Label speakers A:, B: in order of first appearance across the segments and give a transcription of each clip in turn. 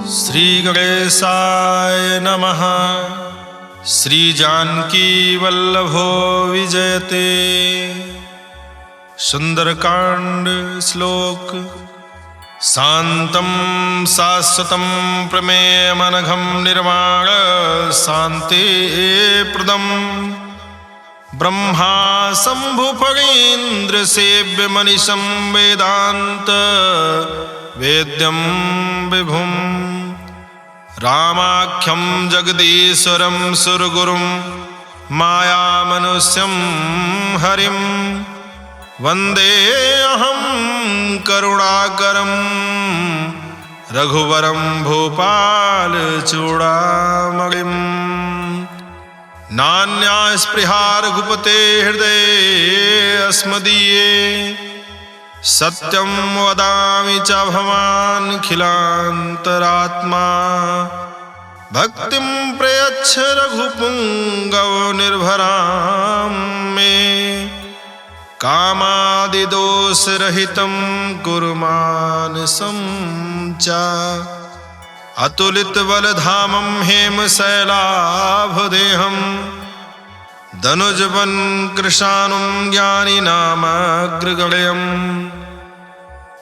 A: श्री गणेशाय नमः। श्री जानकी वल्लभो विजयते। सुंदरकांड श्लोक। शांतं शाश्वतं प्रमेयमनघं निर्वाण शांति प्रदं ब्रह्मा शंभुफणीन्द्र सेव्य मनीषं वेदांत वेद्यं विभुं रामाख्यं जगदीश्वरं सुरगुरुं मायामनुष्यं हरिं वंदे अहं करुणाकरं रघुवरं भूपालचूडामणिं। नान्या स्पृहा रघुपते हृदये अस्मदीये सत्यं वदामि च भवानखिलान्तरात्मा। भक्तिं प्रयच्छ रघुपुङ्गव निर्भरां मे कामादिदोषरहितं कुरु मानसं च। अतुलितबलधामं हेमशैलाभदेहं धनुजवन् कृशानुं ज्ञानिनामग्रगण्यं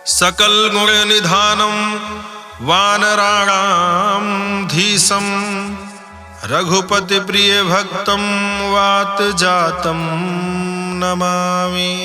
A: सकलगुणनिधानं वानराणां धीशं रघुपतिप्रियभक्तं वातजातं नमामि।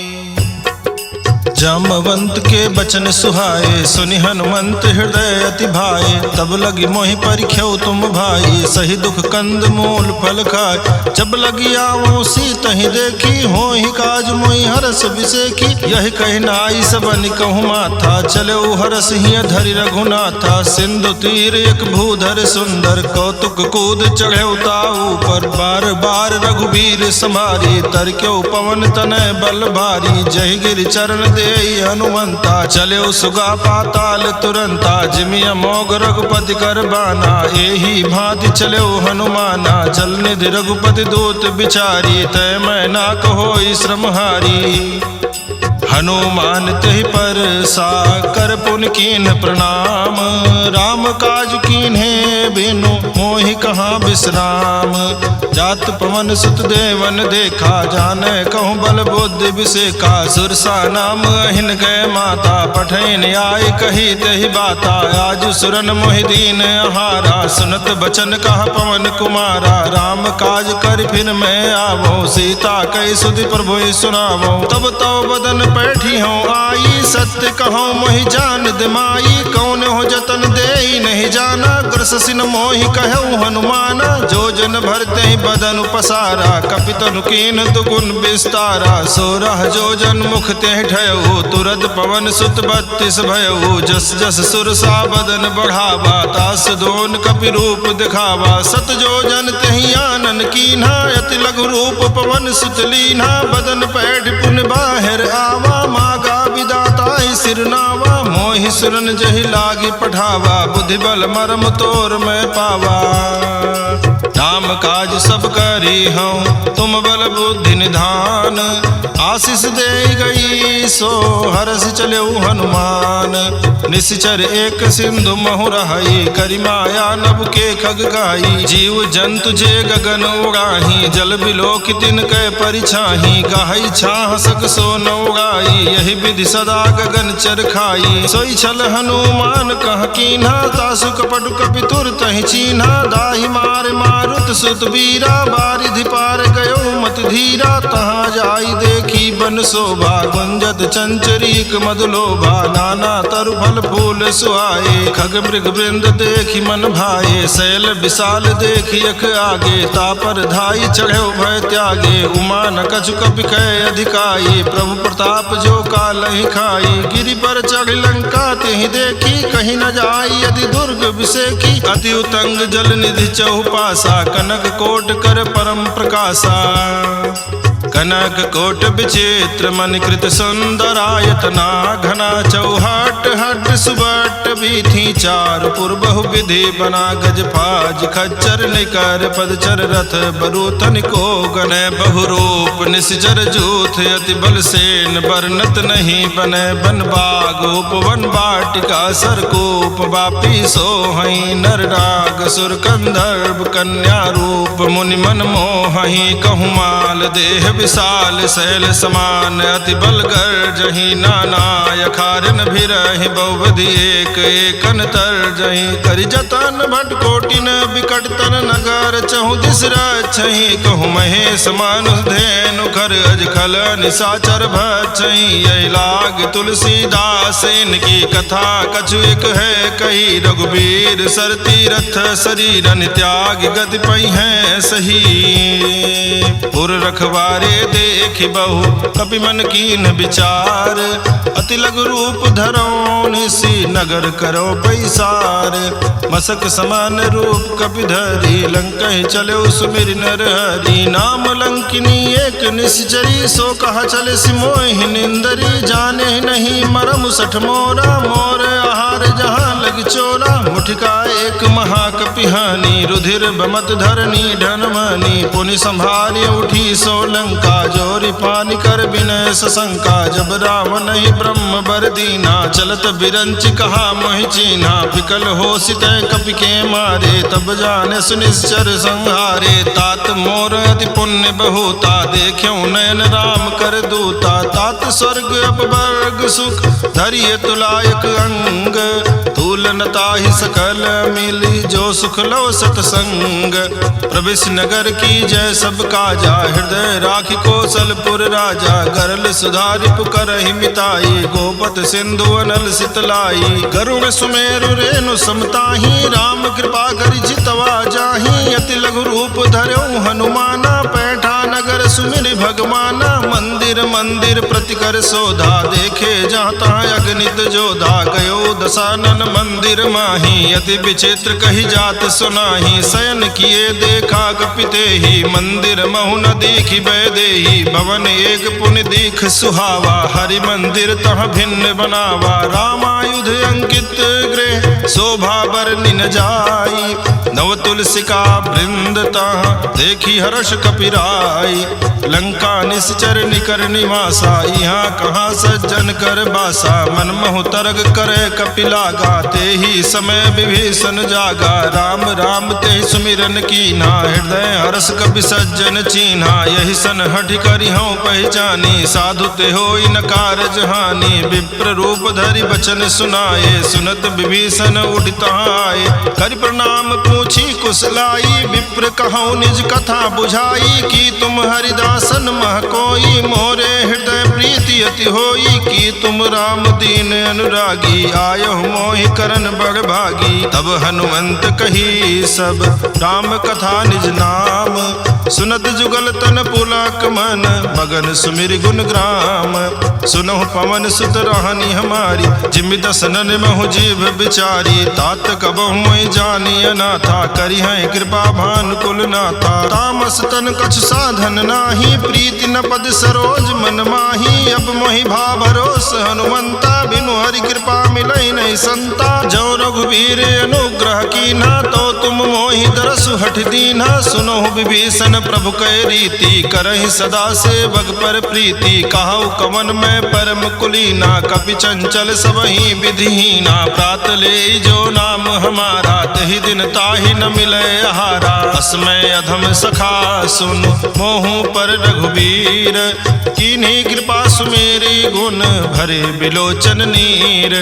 A: जामवंत के बचन सुहाए सुनि हनुमंत हृदय अति भाए। तब लगी मोहि परिख्यौ तुम भाई सही दुख कंद मूल फल खाए। जब लगी आवो सीतहि देखी होहि काज मोहि हरस बिसेखी। यही कहि नाई सबनि कहु माथा चले हरस हिय धरि रघुनाथा। सिंधु तीर एक भूधर सुंदर कौतुक कूद चढ़े ताऊ पर। बार बार रघुबीर समारी तरक्यो पवन तनय बल भारी। जय गिरि चरण दे हनुमंता चले सुगा पाताल तुरंता। जिमि अमोघ रघुपति कर बाना एही भांति चले हनुमाना। जल निधि रघुपति दूत बिचारी तय मैं ना कहोई श्रमहारी। हनुमान तेहि पर सा कर पुन कीन्ह प्रणाम। राम काज कीन्हे बिनु मोहि कहाँ विश्राम। जात पवन सुत देवन देखा जाने कहूँ बल बुद्धि विसेखा। सुरसा नाम अहिन गए माता पठैन आय कही तेहि बाता। आज सुरन मोहि दीन आहारा सुनत बचन कह पवन कुमारा। राम काज कर फिर मैं आवो सीता कई सुधि प्रभु सुनावो। तब तो बदन बैठी हूँ आई सत्य कहूँ मोहि जान दिमाई। कौन हो जतन दे नहीं जाना ग्रसिन मोहि कहूँ हनुमाना। जो जन भरते ही बदन पसारा कपितनु कीन दुगुन विस्तारा। 16 जो जन मुख ते ठयऊ तुरत पवन सुत 32 भयऊ। जस जस सुरसा बदन बढ़ावा तास दोन कपि रूप दिखावा। 7 जो जन तेहि आनन कीन्हा अति लघु रूप पवन सुत लीन्हा। बदन पैठ पुन बाहिर आवा मागा विदाता ही सिरनावा। मोहि सुरन जहि लागी पठावा बुद्धि बल मरम तोर मैं पावा। नाम काज सब करी हूँ तुम बल बुद्धि निधान। आशीष दे गई सो हरस चले हनुमान। निश्चर एक सिंधु महु रहाई करि माया नभ के खग गाई। जीव जंतु जे गगन उड़ाही जल बिलोक तिन कै परिछाही। गाही छाह सक सो न उड़ाई यही विधि सदा गगन चर खाई। सोई छल हनुमान कह कीन्हा तासु कपटु कपि तुर तहि चीन्हा। दाहि मार मारुत सुत बीरा बारिधि पार गयो मत धीरा। तहाँ जाई देखी बन शोभा गुंजत चंचरीक मधुलोभा। नाना तरु फल फूल सुहाए खग मृग वृंद देखी मन भाए। शैल विशाल देखी अख आगे तापर धाई चढ़े भय त्यागे। उमा न कछु कपि कै अधिकाई प्रभु प्रताप जो कालहि खाई। गिरि पर चढ़ लंका तेहि देखी कहीं न जाई यदि दुर्ग विसेखी। अति उतंग जल निधि चहुपासा कनक कोट कर परम प्रकाशा। कनक कोट विचित्र मन कृत सुंदरायतना घना चौहट हट सुबट बीथी चार पूर्व विधि बना गज फाज खच्चर निकर पदचर रथ बरूथन को गने बहुरूप निश्चर जूथ अति बल सेन बरनत नहीं बने बन बाग उपवन वाटिका सरकूप वापी सोहई नर राग सुर कंदर्भ कन्या रूप मुनि मन मोहई कहूमाल देह विशाल शैल समान अति बल गर्जहि नाना यखारन भिरहि बहुविधि एक एकन तरजहि करि जतन भट कोटिन बिकट तन नगर चहु दिस रक्षहि कहु महेश मानुष धेनु खर अजखल निशाचर भक्षहि यही लाग तुलसीदास इनकी कथा कछु एक है कही रघुबीर सर तीरथ शरीरन त्याग गति पई है सही पुर रखवारे देखि बहु कपि मन कीन विचार अति लघु रूप धरो निसी नगर करो पैसार मसक समान रूप कपि धरी लंकहि चलो सुमिर नर हरि नाम लंकिनी एक निश्चरी सो कहा चले सिमोहि निंदरी जाने नहीं मरम सठ मोरा मोर आहार जहाँ लग चोरा मुठिका एक महाकपिहानी रुधिर बमत धरनी ढनमनी पुनि संभाली उठी सो लंका जोरी पानी कर विनय सशंका जब रावण ही ब्रह्म बर दीना चलत बिरंच कहा मोहि चीन्हा विकल हो सितय कपि के मारे तब जाने सुनिश्चर संहारे तात मोर अति पुण्य बहुता देख्यो नयन राम कर दूता तात स्वर्ग अपवर्ग सुख धरिय तुलायक अंग तूलनता ही सकल मिली जो सुख लो सतसंग प्रविश नगर की जय सब काजा हृदय राखी कौशलपुर राजा गरल सुधारि पुकरहि मिताई गोपत सिंधु अनल सितलाई गरुड़ सुमेरु रेणु समताही राम कृपा करि जितवा जाही अति लघु रूप धर्यो हनुमाना पैठा नगर सुमिर भगवाना मंदिर मंदिर प्रतिकर सोधा देखे जहाँ तहाँ अगणित जोधा गयो दशानन मंदिर माही अति विचित्र कही जात सुनाही शयन किए देखा कपिते ही मंदिर महु न दीखि बैदेही भवन एक पुण्य दीख सुहावा हरि मंदिर तह भिन्न बनावा रामायुध अंकित गृह शोभा बरनि न जाई नव तुलसिका वृंद तह देखी हर्ष कपिराई लंका निश्चर निकर निवासा यहाँ कहाँ सज्जन कर बासा मन मोह तरग करे कपिलागा ते ही समय विभीषण जागा राम राम ते सुमिरन कीन्हा हृदय हर्ष कपि सज्जन चीन्हा यही सन हठ करि हूँ पहचानी साधु ते होई न कारज हानि विप्र रूप धरि बचन सुनाए सुनत विभीषण उठ तहाँ आए करि प्रणाम पूछी कुशलाई विप्र कहूँ निज कथा बुझाई की तुम हरिदासन मह कोई मोरे हृदय प्रीति अति होई की तुम राम दीन अनुरागी आयो मोहि करन बड़ भागी तब हनुमंत कही सब राम कथा निज नाम सुनत जुगल तन पुलक मन मगन सुमिर गुण ग्राम सुनहु पवन सुत रहनी हमारी जिमि दसनन महु जीव बिचारी तात कबहु मोहि जानी अनाथा करी है कृपा भान कुल नाथा तामस तन कछु साधन नाही प्रीति न पद सरोज मन माही अब मोहि भा भरोस हनुमंता बिनु हरि कृपा मिलई नहीं संता जो रघुवीर अनुग्रह कीन्हा तो तुम मोहि दरसु हठ दीन्हा सुनहु विभीषण प्रभु कै रीति करहि सदा सेवक पर प्रीति कहु कवन में परम कुलीना कपि चंचल सबहि विधिहीना प्रात ले जो नाम हमारा तहि दिन ताहि न मिले आहारा अस्मय अधम सखा सुन मोहु पर रघुवीर कीन्ही कृपा सुमेरी गुण भरे बिलोचन नीर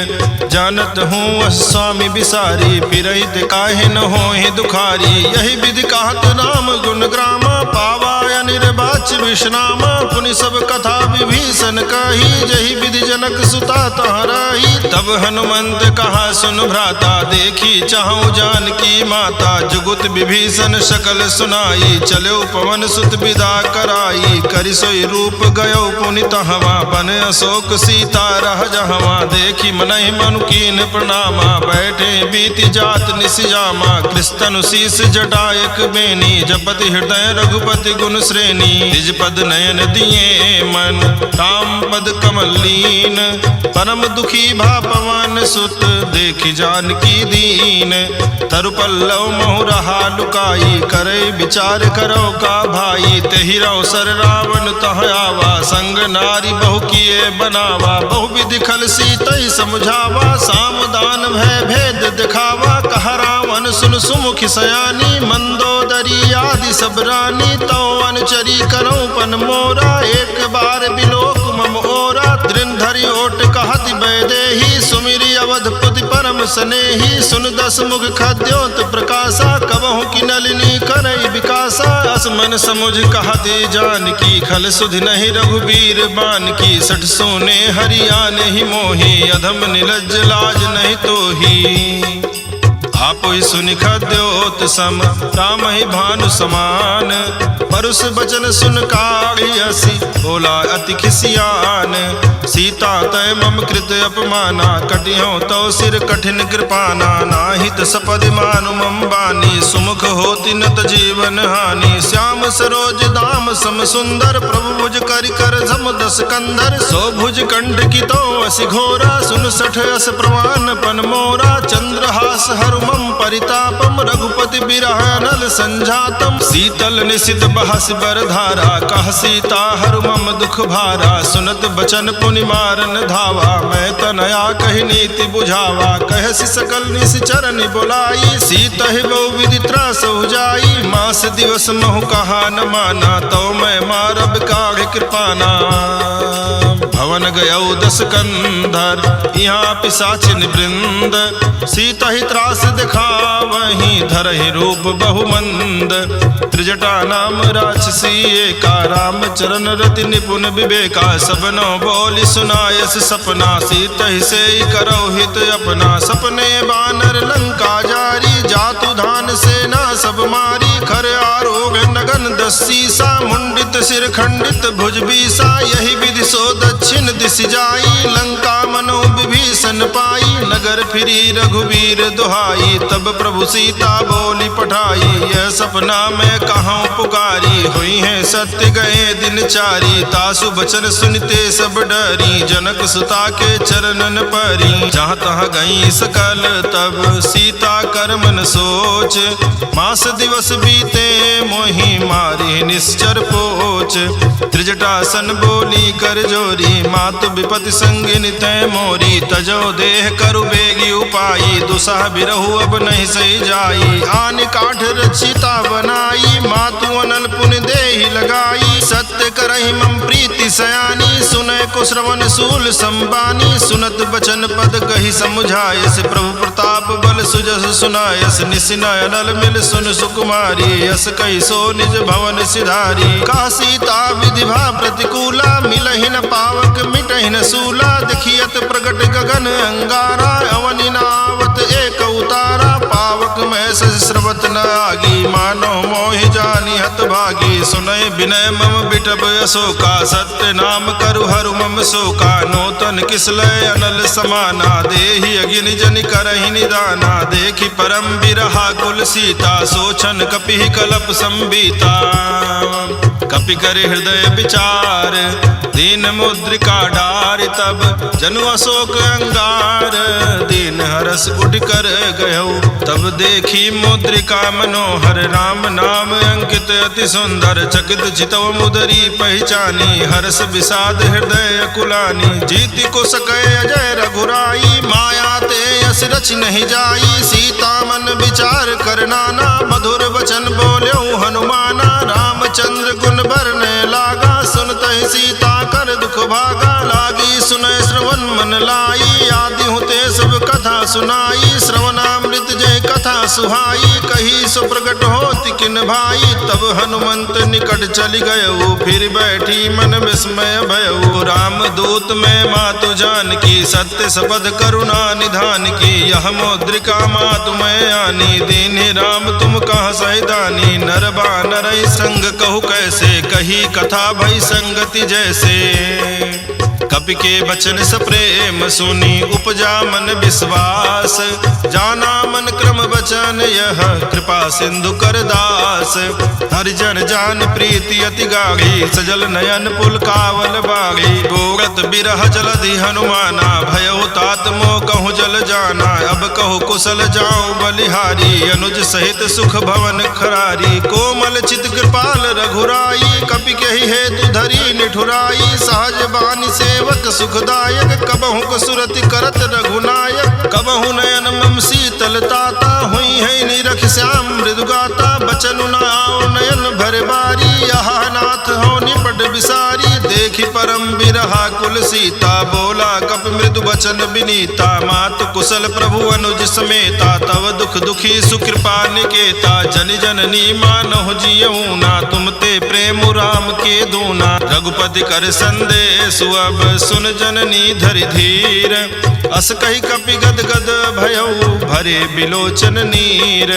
A: जानत हूँ स्वामी बिसारी फिरहित काहे न होहि दुखारी यही विधि कहत राम गुण ग्रामा पावा निर्वाच विश्रामा पुनि सब कथा विभीषण कही जही विधि जनक सुता तहराही तब हनुमंत कहा सुन भ्राता देखी चाहूँ जानकी माता, जुगुत विभीषण सकल सुनाई, चलो पवन सुत विदा कराई, करि सोई रूप गयो पुनित हवा, बन अशोक सीता रह जहवा, देखी मनहि मनु कीन प्रणामा, बैठे बीति जात निसियामा, कृष्ण शीस जटायक बेनी, जपति हृदय रघुपति गुण श्रेणी, निज पद नयन दिए मन, राम पद कमल लीन, परम दुखी भा पवन सुत, देखि जानकी दीन, तरु पल्लव महु रहा लुकाई, करे विचार करो का भाई, तेहि अवसर रावण तह आवा, संग नारी बहु किए बनावा, बहु विधि खल सीतई समझावा, सामदान भय भेद दिखावा, कहा रावण सुन सुमुखि सयानी, मंदोदरी आदि सब रानी, तो अनुचरी करो पन मोरा, एक बार बिलोक मम ओरा, दृढ़ धरि ओट कहति वैदेही, सुमिरि अवधपुति परम सनेही, सुन दस मुख खद्योत प्रकाशा, कबहु की नलिनी करई विकासा, असमन समुझ कहते जानकी, खल सुधि नहीं रघुबीर बान की, सठ सोने हरियाण ही मोही, अधम निलज्ज लाज नहीं तोही, आपो ही सुनि खद्योत सम, राम ही भानु समान, परुष बचन सुन काढ़ी हसी, बोला अति खिसियान, सीता तय मम कृत अपमाना, कटियो तो सिर कठिन कृपाना, नाहित सपदि मानु मम बानी, सुमुख होति नत जीवन हानि, श्याम सरोज दाम सम सुंदर, प्रभु भुज करि कर झम दस कंधर, सो भुज कंठ की तो असि घोरा, सुन सठ अस प्रवान पन मोरा, चंद्रहास हरु मम परितापम, रघुपति बिरह नल संजातम, शीतल निशित बहस बर धारा, कह सीता हरु मम दुख भारा, सुनत बचन पुनि मारन धावा, मैं तनया कहि नीति बुझावा, कहसि सकल निस चरण बुलाई, सीता ही बहु विधि त्रास जाई, मास दिवस महु कहा न माना, तो मैं मारब काढ़ कृपाना, भवन गयौ दस कंधर, यहाँ पिशाचिन वृंद, सीता ही त्रास दिखावहि, धरहि रूप बहुमंद, त्रिजटा नाम राक्षसी एका, राम चरण रति निपुण विवेका, सबनो बोली सुनायस सपना, सीता ही से करो हित अपना, सपने बानर लंका जारी, जातु धान सेना सब मारी, खर आरोग नगन दस सीसा, मुंडित सिर खंडित भुज बीसा, यही विधि सो दक्षिण दिश जाई, लंका मनो विभीषण पाई, नगर फिरी रघुवीर दुहाई, तब प्रभु सीता बोली पठाई, यह सपना मैं कहाँ पुकारी, हुई है सत्य गए दिन चारी, तासु बचन सुनते सब डरी, जनक सुता के चरणन परी, जहाँ तहाँ गई सकल तब सीता कर मन सोच, मास दिवस बीते मोहि मारी निश्चर पोच, त्रिजटासन बोली कर जोरी, मातु विपति संगिन तय मोरी, तजो देह करु बेगी उपाई, दुसह बिरहु अब नहीं सही जाई, आन काठ रचिता बनाई, मातु अनल पुनि देहि लगाई, सत्य करहि मम प्रीति सयानी, सुनय को श्रवण सूल संबानी, सुनत बचन पद कहि समुझायस, प्रभु प्रताप बल सुजस सुनायस, निसिनय अनल मिल सुन सुकुमारी, यस कहि सो निज भवन सिधारी, का सीता विधि भा प्रतिकूला, मिलहि न पावक मिटहि न सूला, देखियत प्रगट गगन अंगारा, अवनि नावत एक उतारा, पावक में श्रवत न आगी, मानो मोहि जानी हत भागी, सुनय विनय मम बिटब अशोका, सत्य नाम करु हरु मम शोका, नूतन किसलय अनल समाना, देहि अगिन जनि करहि निदाना, देखि परम बिरहा कुल सीता, सोचन कपि कलप संबीता, कपि कर हृदय विचार, दीन मुद्रिका डारि, तब जनु अशोक अंगार, दीन हरस उठ कर गयो, तब देखी मुद्रिका मनोहर, राम नाम अंकित अति सुंदर, चकित चितव मुदरी पहचानी, हर्ष विषाद हृदय अकुलानी, जीति को सकै अजय रघुराई, माया ते यस रच नहीं जाई, सीता मन विचार कर नाना, मधुर वचन बोल्यो हनुमाना, रामचंद्र गुण बरने लागा, सुनत ही सीता कर दुख भागा, लागी सुनय श्रवण मन लाई, आदि होते सब कथा सुनाई, श्रवणामृत जय कथा सुहाई, कही सो प्रगट होति किन भाई। तब हनुमंत निकट चली गयऊ, फिर बैठी मन विस्मय भयऊ। राम दूत में मातु जान की, सत्य सबद करुणा निधान की। यह मौद्रिका मातु मैं आनी, दीन्हि राम तुम कहाँ सैदानी। नर बानर संग कहु कैसे, कही कथा भई संगति जैसे। कपि के बचन सप्रेम सुनी, उपजा मन विश्वास। जाना मन क्रम बचन यह, कृपा सिंधु कर दास। हरिजन जान प्रीति अति गाढ़ी, सजल नयन पुलकावल बागी। बोरत बिरह जलधि हनुमाना, भयो तात मोह कहूँ जल जाना। अब कहु कुशल जाऊं बलिहारी, अनुज सहित सुख भवन खरारी। कोमल चित कृपाल रघुराई, कपि कहि हेतु धरी निठुराई। सहज बानी सेवक सुखदायक, कबहु कसुरति करत रघुनायक। कबहु नयन मम शीतल ताता, हुई है निरख श्याम मृदुगाता। बचनु न आओ नयन भर बारी, यहाँ नाथ हो निपट विसारी। देखि परम बिरहा कुल सीता, बोला कपि मृदु बचन विनीता। मातु कुशल प्रभु अनुज समेता, तव दुख दुखी सुकृपा निकेता। जनि जननी मानहु जियऊ ना, तुम ते प्रेम राम के दूना। रघुपति कर संदेश अब सुन जननी धरि धीर। अस कही कपि गद गद भयऊ, भरे बिलोचन नीर।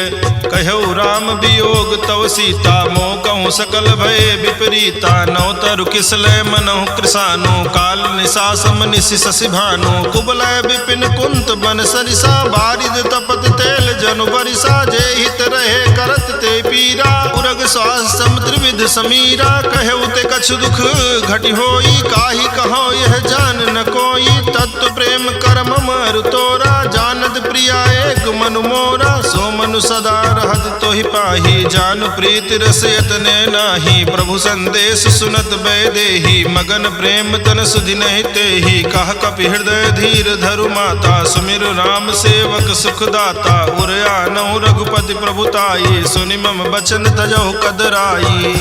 A: कहऊ राम वियोग तव सीता, मोह कहूँ सकल भय विपरीता। नौ तरु किसलय मनहु कृसानु, काल निशा सम निशि शशि भानु। कुबलय विपिन कुंत बन सरिसा, बारिद तपत तेल जनु बरिसा। जे हित रहे करत ते पीरा, उरग श्वास समुद्र विध समीरा। कहऊ ते कछु दुख घटि होई, काहि कहो यह जान न कोई। तत्व प्रेम करम मरु तोरा, जानत प्रिया एक मनु मोरा। सो मनु सदा रहत तोहि पाही, जानु प्रीति रस यतने नाही। प्रभु संदेश सुनत बैदेही, मगन प्रेम तन सुधि नहीं तेहि। कह कपि हृदय धीर धरु माता, सुमिरु राम सेवक सुखदाता। उरयानहु रघुपति प्रभुताई, सुनि मम बचन तजहु कदराई।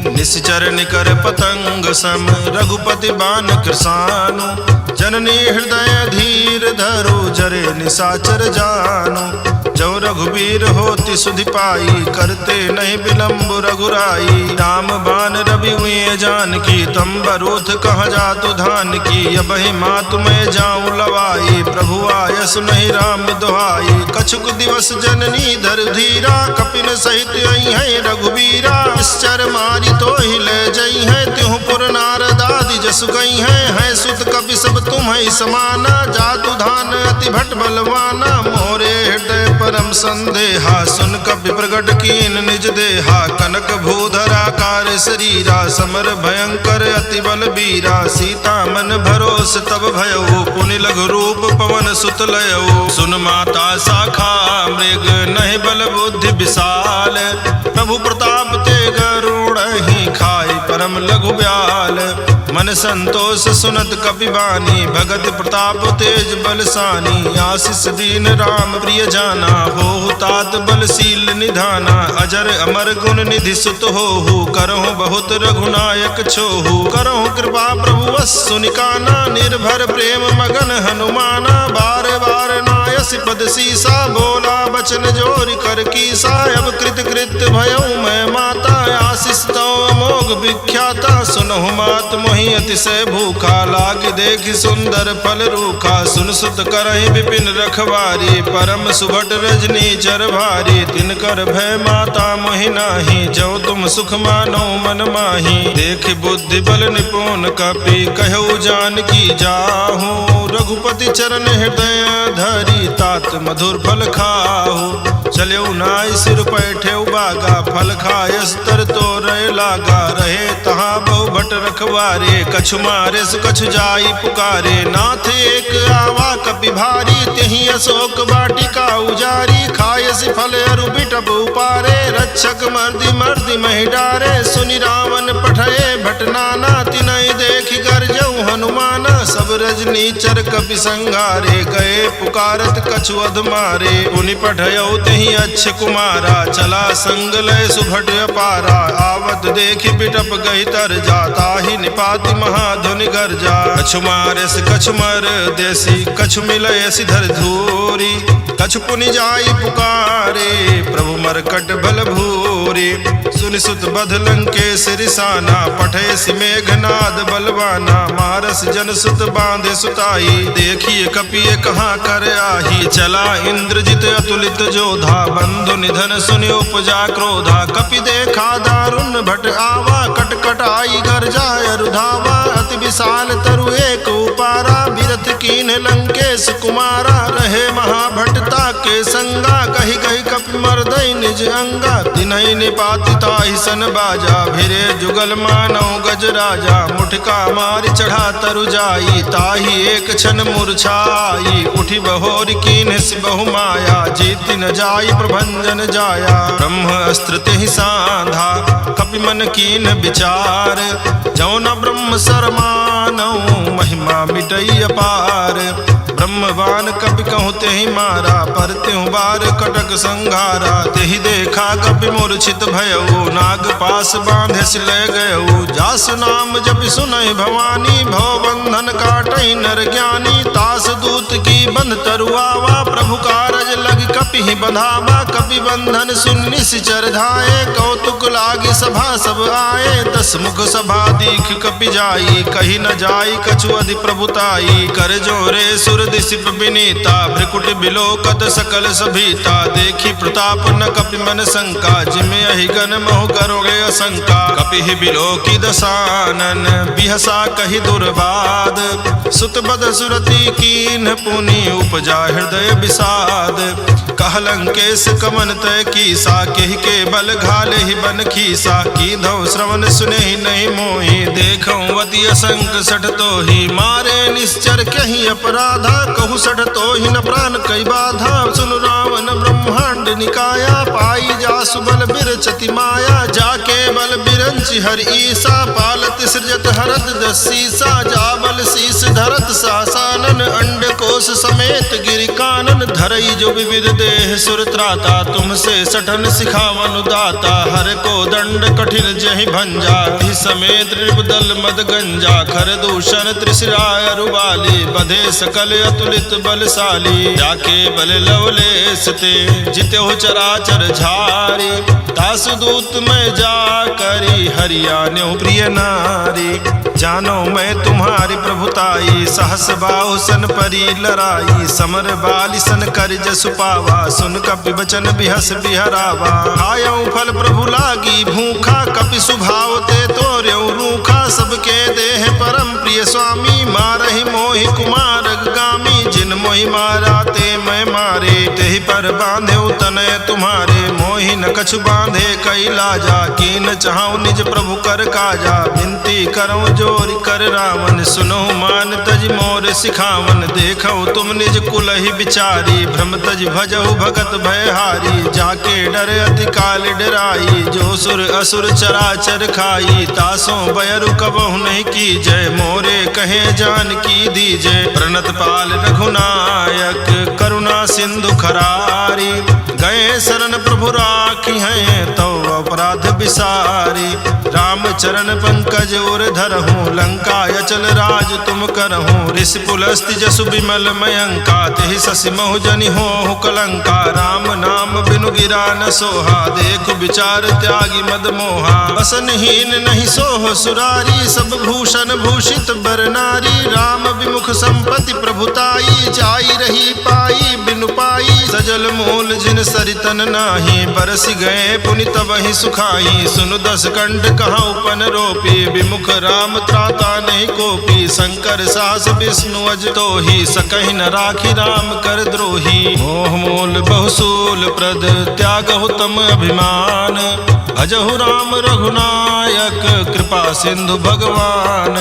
A: निश्चर निकर पतंग सम, रघुपति बान कृसानु। जननी हृदय धीर धरो, जरे निशाचर जानो। जो रघुबीर होति सुधि पाई, करते नहीं विलम्ब रघुराई। राम बान रवि हुए जान की, तम बरूथ कह जातु धान की। अबहि मातु मैं जाऊं लवाई, प्रभु आयस नहीं राम दुहाई। कछुक दिवस जननी धर धीरा, कपिन सहित आई है रघुबीरा। निश्चर मारी तो हिले जई है, त्यों पुर नारद आदि जसु गई है। सुत कपि सब तुम है समाना, जातु धान अति भट बलवाना। मोरे हृदय परम संदेहा, सुन कपि प्रगट कीन निज देहा। कनक भूधरा कार शरीरा, समर भयंकर अति बल बीरा। सीता मन भरोस तब भयऊ, पुनि लघु रूप पवन सुत लयऊ। सुन माता शाखा मृग, नहीं बल बुद्धि विशाल। प्रभु प्रताप ते गरुड़ ही, खाई परम लघु ब्याल। मन संतोष सुनत कपि बानी, भगत प्रताप तेज बलसानी। आशीष दीन राम प्रिय जाना, हो तात बलशील निधाना। अजर अमर गुण निधि सुत होहु, करहु बहुत रघुनायक छोहु। करहु कृपा प्रभु वस सुनिकाना, निर्भर प्रेम मगन हनुमाना। बार बार नायस पद सीसा, बोला बचन जोरि कर कीसा। अब कृत कृत भयऊ मैं माता, आशीष तो अमोघ विख्याता। सुनहु मात मोहि अतिशय भूखा, लाग देखि सुंदर फल रूखा। सुन सुत करहि विपिन रखवारी, परम सुभट रजनी चर भारी। तिनकर भय माता मोहि नाही, जो तुम सुख मानो मन माही। देख बुद्धि बल निपुण कपि, कहु जानकी जाहू। रघुपति चरण हृदय धरी, तात मधुर फल खाहू। चलेऊ नाई सिर पैठे बागा, फल खायस तर तो रहे लागा। रहे तहाँ बहु भट रखवारे, कछु मारे सु कछु जाई पुकारे। नाथ एक आवा कपि भारी, तेहि अशोक वाटिका उजारी। खायस फल अरु बिटप उपारे, रक्षक मर्दि मर्दि महि डारे। सुनि रावण पठये भट नाना, तिनहि देखि गरजऊ हनुमाना। सब रजनी चर कपि संघारे, गए पुकारत कछु अध मारे। पुनि पठयऊ तेहि अच्छ कुमारा, चला संग लय सुभट अपारा। आवत देखि बिटप गहि तर जा, ताहि निपाति महाधुनि गर्जा। कछु मारे से कछु मर देसी, कछु मिलय सिधर धूरी। कछु पुनि जाई पुकारे, प्रभु मरकट भल भूरे। सुनि सुत बध लंकेश रिसाना, पठे सि मेघनाद बलवाना। मारस जन सुत बांधे सुताई, देखिए कपिए कहाँ कर आही। चला इंद्रजित अतुलित जोधा, बंधु निधन सुनि उपजा क्रोधा। कपि देखा दारुण भट आवा, कटकट आई गर्जाय रुधावा। अति विशाल तरु एक उपारा, बिरथ कीन लंकेश कुमारा। रहे महाभटता के संगा, कही कही कपि मर्दई निज अंगा। तिन्हि निपाति ताहि सन बाजा, भिरे जुगल मानव गज राजा। मुठका मारि चढ़ा तरु जाई, ताहि एक क्षण मूर्छाई। उठि बहोर कीन्ह सि बहु माया, जीति न जाई प्रभंजन जाया। ब्रह्म अस्त्र तेहि साधा, कपि मन कीन्ह विचार। जौ न ब्रह्म सरमानौ, महिमा मिटई अपार। ब्रह्मवान कपि कहूँ तेहि मारा, पर त्यों बार कटक संघारा। तेहि देखा कपि मूर्छित भयउ, नाग पास बांधे सि ले गयउ। जासु नाम जपि सुनहि भवानी, भव बंधन काटहि नर ज्ञानी। तास दूत की बंध तरुआवा, प्रभु कारज लग कपि ही बंधावा। कपि बंधन सुनि निश्चर धाये, कौतुक लागी सभा सब आए। 10 मुख सभा दीख कपि जाई, कही न जाई कछु अधि प्रभुताई। कर जोरे सुर दिसिप विनीता, भ्रिकुट बिलोकत सकल सभीता। देखी प्रताप न कपि मन शंका, जिमे अहिगन महु करोगे असंका। कपि ही बिलोकी दसानन, बिहसा कही दुर्बाद। सुत बद सुरति कीन्ह पुनि, उपजा हृदय विषाद। कह लंकेश कमन तय कीसा, केहि के बल घाले ही बन खीसा। कीधौ श्रवण सुनेहि नहीं मोहि, देखऊं अति असंक सठ तोहि। मारे निश्चर कहीं अपराधा, कहु सठ तोहि न प्राण कई बाधा। सुन रावण ब्रह्मांड निकाया, पाई जासु बल बिरचति माया। जाके बल बिरंचि हर ईसा, पालत सृजत हरत 10 सीसा। जा बल शीस धरत सासानन, अंड कोश समेत गिरि कानन। धरई जो विविध देह सुर त्राता, तुमसे सठन सिखावन दाता। हर को दंड कठिन जहि भंजा, हि समेत नृपदल मद गंजा। खर दूषण त्रिशिराय रुबाली, बधे सकल अतुलित बलशाली। जाके बल लवलेश ते, जितेहु चराचर झारी। तासु दूत में जा करी, हरियाण्यो प्रिय नारी। जानो मैं तुम्हारी प्रभुताई, सहस बाहु सन परी लराई। समर बाली सन कर जसु पावा, सुन कपि बचन बिहस बिहरावा। खायऊ फल प्रभु लागी भूखा, कपि सुभाव ते तोर्यऊ रूखा। सबके देह परम प्रिय स्वामी, मारहि मोहि कुमार गामी। जिन मोहि मारा ते मैं मारे, तेहि पर बांधे तनय तुम्हारे। मोहि न कछु बांधे कई लाजा, कीन चाहूं निज प्रभु कर काजा। विनती करऊं जोरि कर रावण, सुनो मान तज मोर सिखावन। देखो तुम निज कुल ही विचारी, भ्रम तज भजहु भगत भयहारी। जाके डर अति काल डराई, जो सुर असुर चराचर खाई। तासों बयरु कबहु नहीं की जय, मोरे कहे जान की दीजय। प्रणत पाल रघुनायक, करुणा सिंधु खरारी। गए शरण प्रभु राखी हैं, तो अपराध विसारी। राम चरण पंकज उर धरहूँ, लंका अचल राज तुम करहूँ। ऋषि पुलस्ति जसु विमल मयंका, तेहि शशि महु जनि होहु कलंका। राम नाम बिनु गिरा न सोहा, देखु विचार त्यागी मद मोहा। बसनहीन नहीं सोह सुरारी, सब भूषण भूषित बर नारी। राम विमुख संपत्ति प्रभुताई, जाई रही पाई बिनु पाई। सजल मूल जिन सरितन नाही, बरस गए पुनि तबहि सुखाई। सुनु 10 कंठ कहाँ उपन रोपी, विमुख राम त्राता नहीं कोपी। शंकर सास विष्णु अज तोहि, सकहि न राखी राम कर द्रोही। मोह मूल बहुसूल प्रद, त्यागहु तम अभिमान। भजहु राम रघुनायक, कृपा सिंधु भगवान।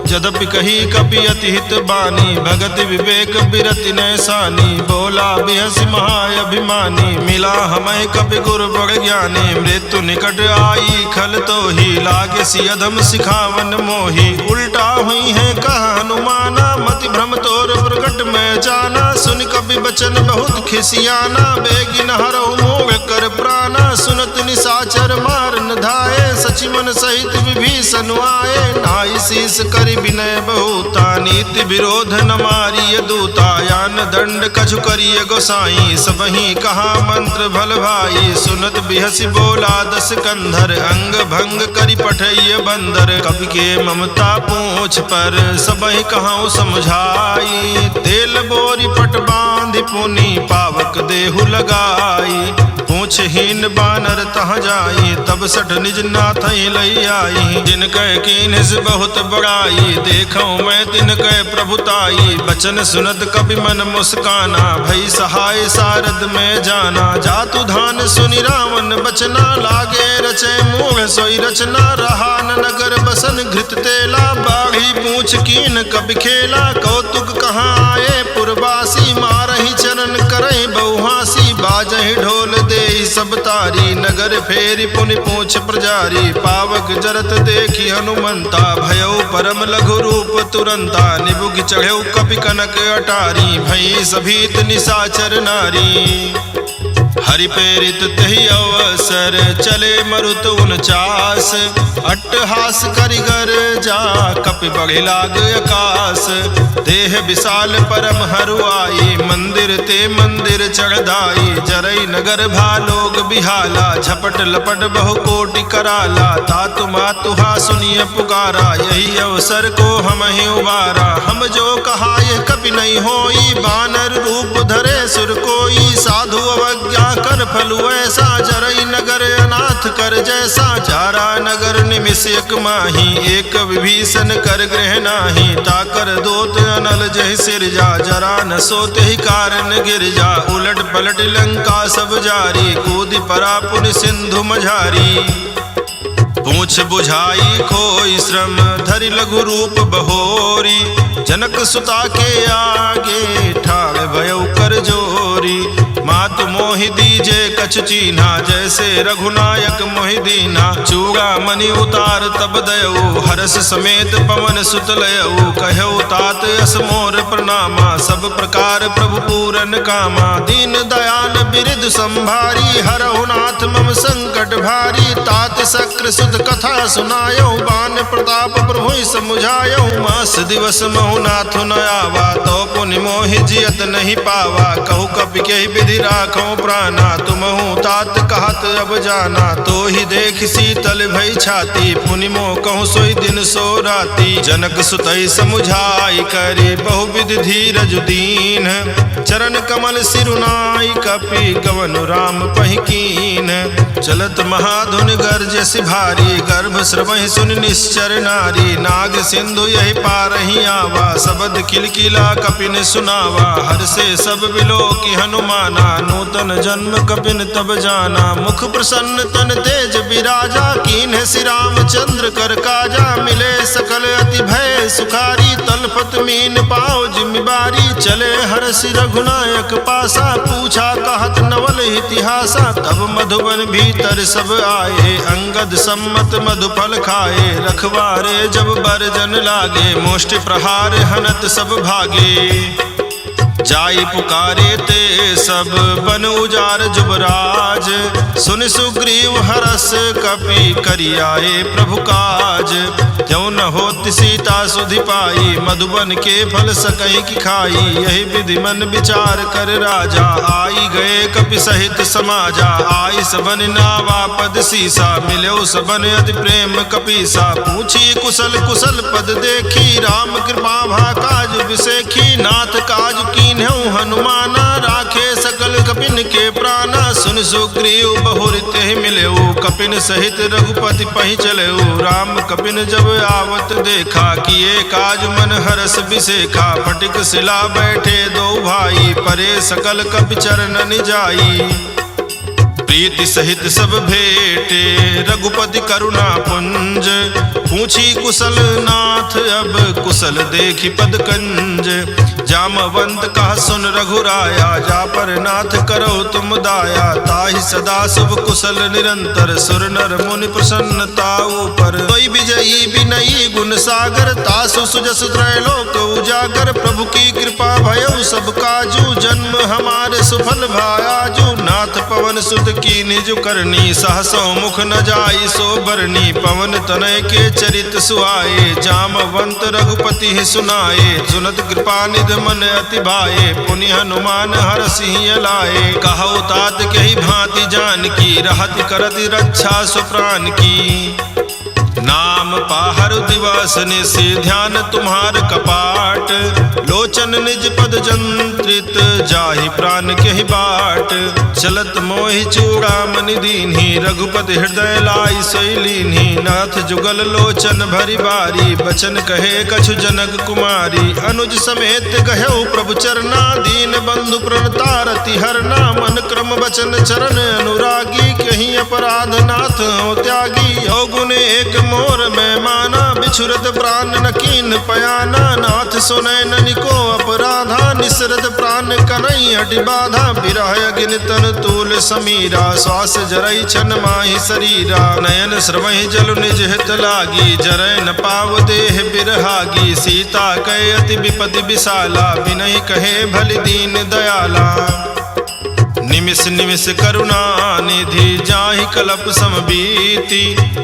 A: यद्यपि कही कपि अति हित बानी, भगति विवेक बिरति नैसानी। बोला बिहसि महाअभिमानी, मिला हमें कपि गुरु बड़ ज्ञानी। मृत्यु निकट आई खल तोहि, लागे सि अधम सिखावन मोहि। उल्टा हुई है कह हनुमाना, मति भ्रम तोर प्रगट में जाना। सुन कपि बचन बहुत खिसियाना, बेगिन हरहु मोह कर प्राणा। सुनत निशाचर मार न धाये, सचि पवन सहित विभीषण आए, नाई शीस करि विनय बहुता, नीति विरोध न मारिय दूता, यान दंड कछु करिय गोसाई, सबहि कहा मंत्र भल भाई, सुनत बिहसि बोला दस कंधर, अंग भंग करि पठैय बंदर, कवि के ममता पूछ पर सबहि कहूँ समझाई, तेल बोरी पट बांधि पुनि पावक देहु लगाई, पूछहीन बानर तह जाई, तब सठ निज नाथ लई आई, जिनकै कीन्ह बहुत बड़ाई, देखो मैं तिनकै प्रभुताई, बचन सुनत कपि मन मुस्काना, भई सहाय सारद में जाना, जातु धान सुनि रावण बचना, लागे रचे मूढ़ सोई रचना, रहा न नगर बसन घृत तेला, बाढ़ी पूछ कीन कपि खेला, कौतुक कहाँ आए पुरवासी, मारहि चरण करहि बहुहासी, बाजहि ढोल देहि सब तारी, नगर फेरि पुनि पूछ प्रजारी, पावक जरत देखि हनुमंता, भयउ परम लघु रूप तुरंता, निबुघ चढ़ेउ कपि कनक अटारी, भई सभीत निशाचर नारी, हरि प्रेरित तहि अवसर, चले मरुत 49, अट्टहास करिगर जा, कपि बढ़ि लाग आकाश, देह विशाल परम हरुआई, मंदिर ते मंदिर चढ़दाई, जरई नगर भालोग बिहाला, झपट लपट बहु कोटि कराला, तातु मातुहा सुनिय पुकारा, यही अवसर को हम ही उबारा, हम जो कहा यह कपि नहीं होई, बानर रूप धरे सुर कोई, साधु अवज्ञा कर फलु ऐसा, जरई नगर अनाथ कर जैसा, चारा नगर निमिष एक माही, एक विभीषण कर गृह नाही, ताकर दोत अनल जहि सिरजा, जरा न सोते ही कारण गिर जा, उलट पलट लंका सब जारी, कूदि परा पुनि सिंधु मझारी, पूछ बुझाई खोई श्रम, धरि लघु रूप बहोरी, जनक सुता के आगे ठाड़ भयउ कर जोरी, मातु मोहि दीजे कछु चीन्हा, जैसे रघुनायक मोहि दीना, चूड़ा मणि उतार तब दयऊ, हरस समेत पवन सुत लयऊ, कहऊ तात अस मोर प्रणामा, सब प्रकार प्रभु पूरन कामा, दीन दयाल बिरिद संभारी, हरहु नाथ मम संकट भारी, तात शक्र सुत कथा सुनायऊ, बान प्रताप प्रभु समुझायऊ, मास दिवस महु नाथु न आवा, तो पुनि मोहि जियत नहीं पावा, कहु कपि के विधि राखो प्राणा, तुमहु तात कहत अब जाना, तो ही देख शीतल भई छाती, पुनि मोह कहूँ सोई दिन सो राती, जनक सुतई समुझाई करी, बहुविध धीरज दीन, चरण कमल सिरुनाई, कपि कवनु राम पहिकीन, चलत महाधुन गर्जस भारी, गर्भ श्रवहि सुनि निश्चर नारी, नाग सिंधु यही पारहि आवा, शबद किलकिला कपिन सुनावा, हर से सब बिलोकि हनुमाना, नूतन जन्म कपिन तब जाना, मुख प्रसन्न तन तेज विराजा, कीन्ह श्री रामचंद्र कर काजा, मिले सकल अति भय सुखारी, तलपत मीन पाओ जिम्मेवारी, चले हर्षि रघुनायक पासा, पूछा कहत नवल इतिहासा, तब मधुबन भीतर सब आए, अंगद सम्मत मधुफल खाए, रखवारे जब बरजन लागे, मुष्टि प्रहार हनत सब भागे, जाई पुकारे ते सब बन उजार जुबराज, सुन सुग्रीव हरस कपि करियाए प्रभु काज, त्यों न होति सीता सुधि पाई, मधुबन के फल सकई की खाई, यही विधि मन विचार कर राजा, आई गए कपि सहित समाजा, आई सबन नावा पद सीसा, मिलो सबन अति प्रेम कपीसा, पूछी कुशल कुशल पद देखी, राम कृपा भा काज विसेखी, नाथ काज कीन्हु हनुमाना, राखे सकल कपिन के प्राणा, सुन सुग्रीव बहुरित ही मिलेऊ, कपिन सहित रघुपति पहि चलेऊ, राम कपिन जब आवत देखा, किए काज मन हरस बिसेखा, फटिक शिला बैठे दो भाई, परे सकल कपि चरण जाई, प्रीति सहित सब भेटे रघुपति करुणा पुंज, पूछी कुशल नाथ अब कुशल देखी पद कंज, जामवंत कहा सुन रघुराया, जा पर नाथ करो तुम दाया, ताहि सदा शुभ कुशल निरंतर, सुर नर मुनि प्रसन्नता ऊपर, कोई विजयी विनयी गुण सागर, तासु सुजस त्रैलोक उजागर, प्रभु की कृपा भयउ सब काजू, जन्म हमारे सुफल भायाजू, नाथ पवन सुत की निज करनी, सहसो मुख न जाई सो बरनी, पवन तनय के चरित सुहाए, जामवंत रघुपति ही सुनाए, सुनत कृपा निध मन अति भाए, पुनि हनुमान हरषि लाए, कहु तात कही भांति जानकी, रहति करति रक्षा सुप्राण की, नाम पाहर दिवस निशि ध्यान तुम्हार कपाट, लोचन निज पद जंत्रित जाहि प्राण केहि बाट, चलत मोहि चूड़ामणि दीन्हि, रघुपति हृदय लाई सोई लीन्हि, नाथ जुगल लोचन भरि बारी, बचन कहे कछु जनक कुमारी, अनुज समेत कहऊ प्रभु चरना, दीन बंधु प्रणतारति हरना, मन क्रम वचन चरण अनुरागी, कहीं अपराध नाथ हो त्यागी, अवगुण एक मोर में माना, बिछुरत प्राण न कीन पयाना, नाथ सुनय ननिको अपराधा, निसरत प्राण कनई हटि बाधा, बिरह अग्नि तन तूल समीरा, श्वास जरई छन माहि शरीरा, नयन स्रवहि जल निज हित लागी, जरय न पाव देह बिरहागी, सीता कहे अति विपति विशाला, बिनहि कहे भलि दीन दयाला, निमिष निमिष करुणा निधि जाहि कलप समबीति,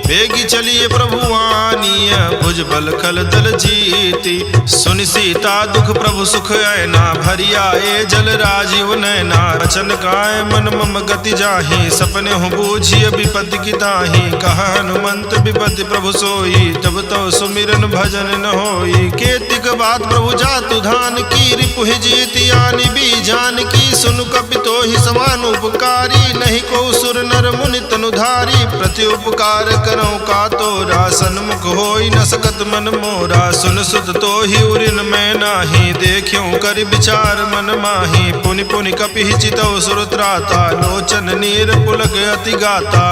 A: बेगी चलिए प्रभु आनीय भुज बल खल दल जीति, सुनि सीता दुख प्रभु सुख ऐना, भरि आए जल राजीव नैना, रचन काय मन मम गति जाहि, सपने हो बूझिय विपत्ति की ताहि, कहा हनुमंत विपत्ति प्रभु सोई, तब तो सुमिरन भजन न होई, केतिक बात प्रभु जातु धान की, रिपु जीति आनि भी जान की, सुनु कपितो ही समान उपकारी, नहीं को सुर नर मुनि तनुधारी, प्रति उपकार करो का तोरा, सन्मुख होई न सकत मन मोरा, सुन सुत तो ही उरिन मैं नाही, देखियो कर विचार मन माही, पुनि पुनि कपि चितौ सुर त्राता, लोचन नीर पुलक अति गाता,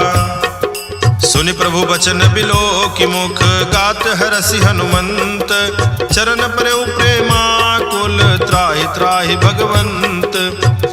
A: सुनि प्रभु बचन बिलो की मुख, गात हरषि हनुमंत, चरण प्रभु प्रेमाकुल, त्राहि त्राहि भगवंत,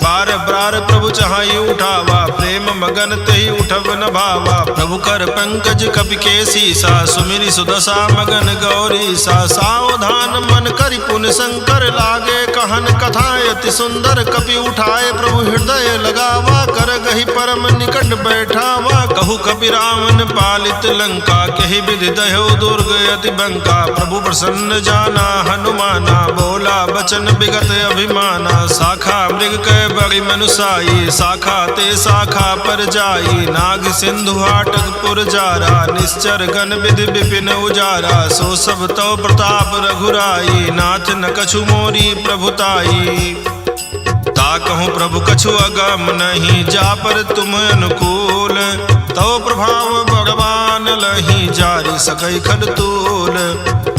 A: बार बार प्रभु चाहि उठावा, प्रेम मगन तहि उठब न भावा, प्रभु कर पंकज कपि के सीसा, सुमिरि सुदशा मगन गौरी सा, सावधान मन करि पुन शंकर, लागे कहन कथा अति सुंदर, कपि उठाए प्रभु हृदय लगावा, कर गहि परम निकट बैठावा, कहु कपि रावण पालित लंका, कहि विधि दह्यो दुर्ग अति बंका, प्रभु प्रसन्न जाना हनुमाना, बोला बचन विगत अभिमाना, शाखा मृग कह बड़ी मनुसाई, शाखा ते शाखा पर जाई, नाग सिंधु हाटक पुर जारा, निश्चर गण विधि विपिन उजारा, सो सब तो प्रताप रघुराई, नाथ न कछु मोरी प्रभुताई, ताकहु प्रभु कछु अगम नहीं, जा पर तुम अनुकूल, तो प्रभाव भगवान लही, जारी सकै खडतूल,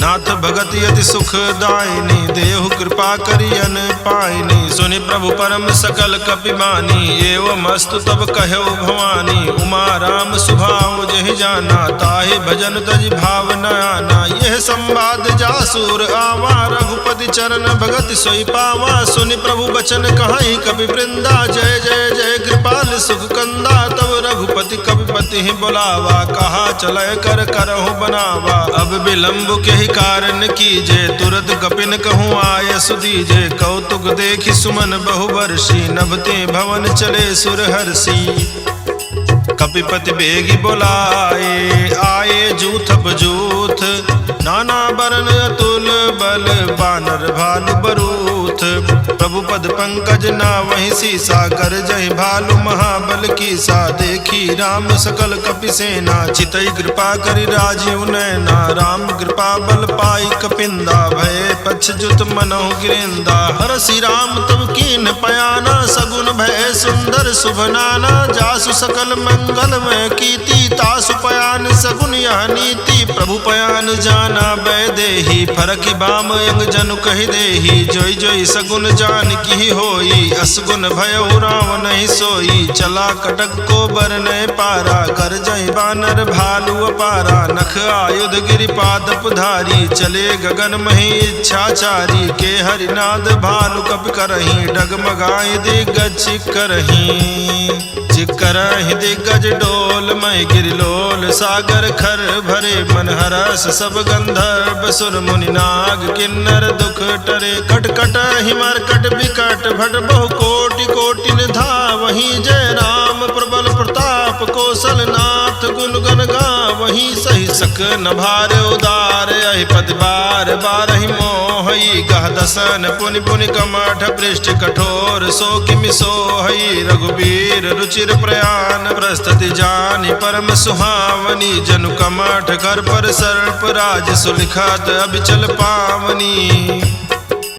A: नाथ भगति अति सुख दायिनी, देहु कृपा करियन पायनी, सुनि प्रभु परम सकल कपि मानी, एवं अस्तु तब कहौ भवानी, उमा राम सुभाव जहि जाना, ताहि भजन तज भाव न आना, यह संवाद जासुर आवा, रघुपति चरण भगति सोई पावा, सुनि प्रभु बचन कहाई कवि वृंदा, जय जय जय कृपाल सुख कंदा, तब रघुपति कविपति ही बुलावा, कहा चलय कर करहु बनावा, अब विलंब के ही कारण कीजे, तुरत कपिन कहूँ आय सुदीजे, कौतुक देखि सुमन बहुवर्षी, नभते भवन चले सुरहर्षि, कपिपति बेगी बोलाए, आए जूथ बजूथ, नाना बरन अतुल बल, बानर भालु बरूथ, प्रभु पद पंकज ना वही सीसा, कर जय भालु महाबल कीसा, देखी राम सकल कपि सेना, चितई कृपा करि राजीव नैना, राम कृपा बल पाई कपिंदा, भय पक्ष जुत मनहु गिरिंदा, हरषि राम तब कीन पयाना, सगुन भय सुंदर शुभ नाना, जासु सकल मंगल में कीति, तासु पयान सगुन यह नीति, प्रभु पयान जाना बैदेही, फरकि बाम अंग जनु कहि देही, जोई जोई सगुन जान की होई, असगुन भयउ राम नहीं सोई, चला कटक को बरनय पारा, कर जय बानर भालु अपारा, नख आयुध गिरिपादप धारी, चले गगन मही इच्छाचारी, के हरिनाद भालु कपि करही, डगमगाई दिग्गज करही, चिकरहि दिग्गज डोल मय गिरिलोल, सागर खर भरे मन हरस, सब गंधर्व सुर मुनि नाग, किन्नर दुख टरे, कटकट हिमरकट विकट भट, बहु कोटि कोटि निधा, वहीं जय राम प्रबल कौशलनाथ गुण गण गावहीं सही सक न भार उदार अहि पद बार बारहि मोहई गह दसन पुनि पुनि कमठ पृष्ठ कठोर सो किमि सोहई रघुबीर रुचिर प्रयान प्रस्तुति जानि परम सुहावनी जनु कमठ कर पर सर्प राज सुलिखत अबिचल पावनी।